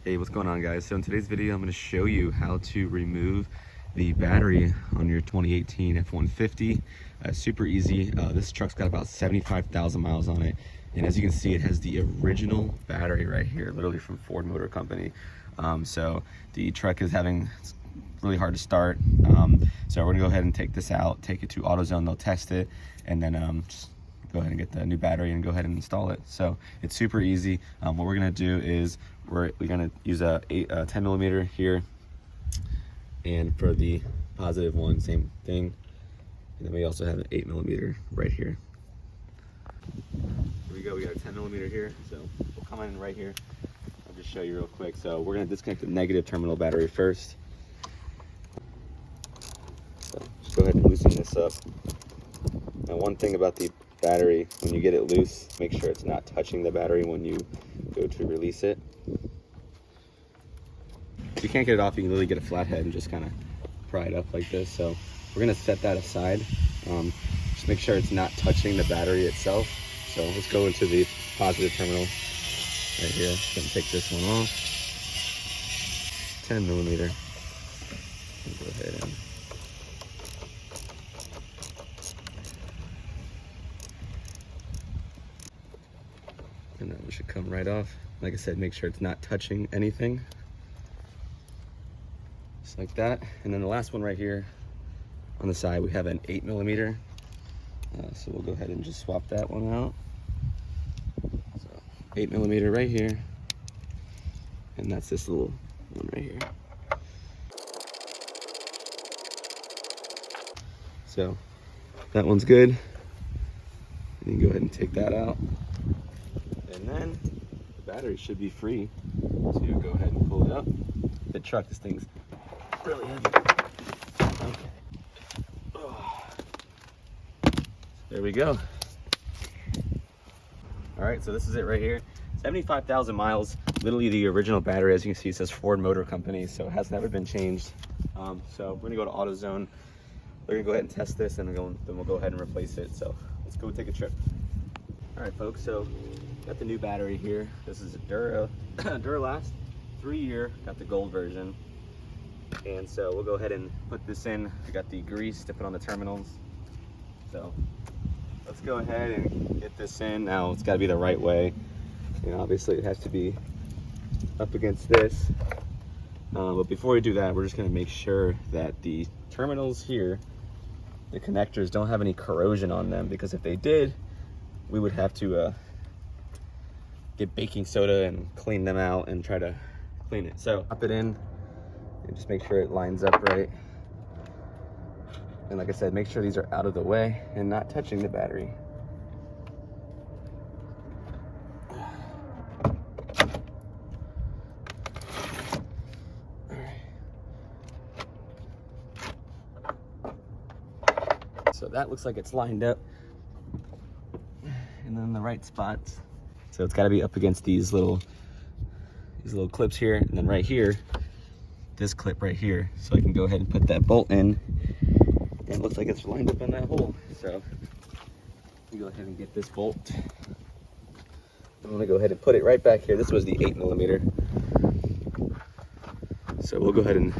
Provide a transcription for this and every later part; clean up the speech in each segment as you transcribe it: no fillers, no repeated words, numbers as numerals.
Hey, what's going on, guys? So in today's video I'm going to show you how to remove the battery on your 2018 F150. Super easy. This truck's got about 75,000 miles on it, and as you can see, it has the original battery right here, literally from Ford Motor Company. So the truck is it's really hard to start. So we're gonna go ahead and take this out, take it to AutoZone, they'll test it, and then just go ahead and get the new battery and go ahead and install it. So it's super easy. What we're gonna do is we're gonna use a 10 millimeter here, and for the positive one, same thing. And then we also have an 8 millimeter right here. Here we go, we got a 10 millimeter here. So we'll come in right here. I'll just show you real quick. So we're gonna disconnect the negative terminal battery first. So just go ahead and loosen this up. Now, one thing about the battery, when you get it loose, make sure it's not touching the battery when you go to release it. If you can't get it off, you can literally get a flathead and just kind of pry it up like this. So we're gonna set that aside. Just make sure it's not touching the battery itself. So let's go into the positive terminal right here. Gonna take this one off. 10 millimeter. Go ahead and that one should come right off. Like I said, make sure it's not touching anything. Just like that. And then the last one right here on the side, we have an 8 millimeter. So we'll go ahead and just swap that one out. So 8 millimeter right here. And that's this little one right here. So that one's good. You can go ahead and take that out. And then the battery should be free to go ahead and pull it up. The truck, this thing's really heavy. Okay. Oh. There we go. All right, so this is it right here. 75,000 miles, literally the original battery. As you can see, it says Ford Motor Company, so it has never been changed. So we're gonna go to AutoZone. They're gonna go ahead and test this, and then we'll go ahead and replace it. So let's go take a trip. All right, folks, so got the new battery here. This is a Duralast 3-year, got the gold version. And so we'll go ahead and put this in. I got the grease to put on the terminals. So let's go ahead and get this in. Now it's gotta be the right way. You know, obviously it has to be up against this. But before we do that, we're just gonna make sure that the terminals here, the connectors, don't have any corrosion on them, because if they did, we would have to get baking soda and clean them out and try to clean it. So pop it in and just make sure it lines up right. And like I said, make sure these are out of the way and not touching the battery. So that looks like it's lined up and then the right spots. So it's got to be up against these little clips here, and then right here, this clip right here. So I can go ahead and put that bolt in, and it looks like it's lined up in that hole. So we go ahead and get this bolt. I'm gonna go ahead and put it right back here. This was the 8 millimeter. So we'll go ahead and,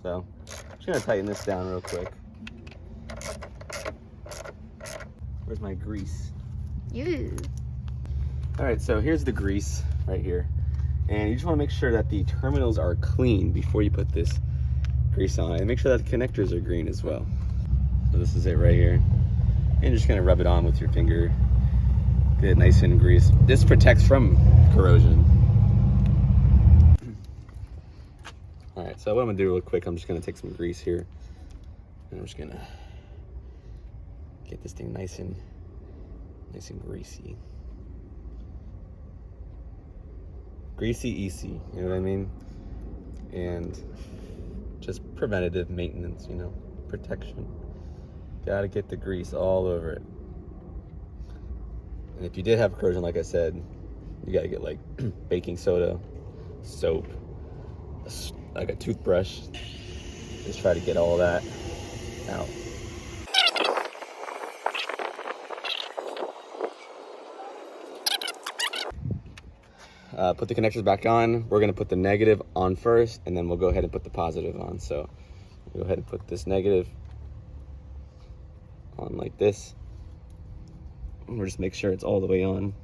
so I'm just gonna tighten this down real quick. Where's my grease? You. All right, so here's the grease right here. And you just wanna make sure that the terminals are clean before you put this grease on it. And make sure that the connectors are green as well. So this is it right here. And you're just gonna rub it on with your finger. Get it nice and greased. This protects from corrosion. All right, so what I'm gonna do real quick, I'm just gonna take some grease here, and I'm just gonna get this thing nice and greasy. Greasy easy, you know what I mean? And just preventative maintenance, you know, protection. Gotta get the grease all over it. And if you did have corrosion, like I said, you gotta get like baking soda, soap, like a toothbrush. Just try to get all that out. put the connectors back on. We're gonna put the negative on first, and then we'll go ahead and put the positive on. So go ahead and put this negative on like this. And we'll just make sure it's all the way on.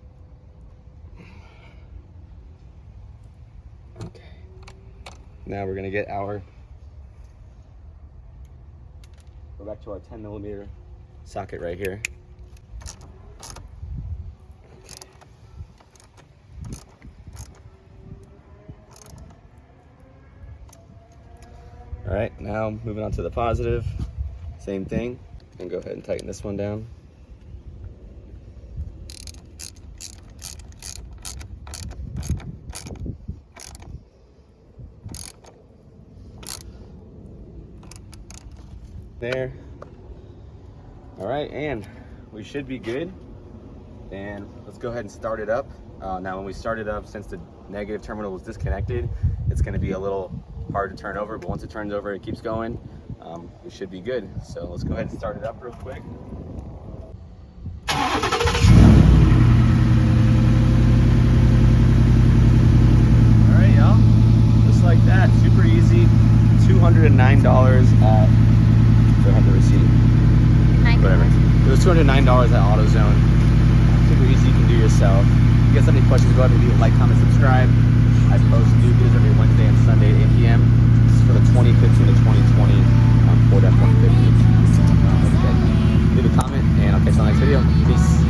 Okay. Now we're gonna get our, go back to our 10mm socket right here. All right, now moving on to the positive, same thing, and go ahead and tighten this one down. There. All right, and we should be good. And let's go ahead and start it up. Now when we start it up, since the negative terminal was disconnected, it's gonna be a little hard to turn over, but once it turns over, it keeps going. We should be good. So let's go ahead and start it up real quick. All right, y'all, just like that, super easy. $209 at, so I have the receipt, whatever. It was $209 at AutoZone. Super easy, you can do yourself. If you guys have any questions, go ahead and leave a like, comment, subscribe. I post new videos every Wednesday and Sunday at 8 p.m. This is for the 2015 to 2020 Ford F-150. Leave a comment, and I'll catch you on the next video. Peace.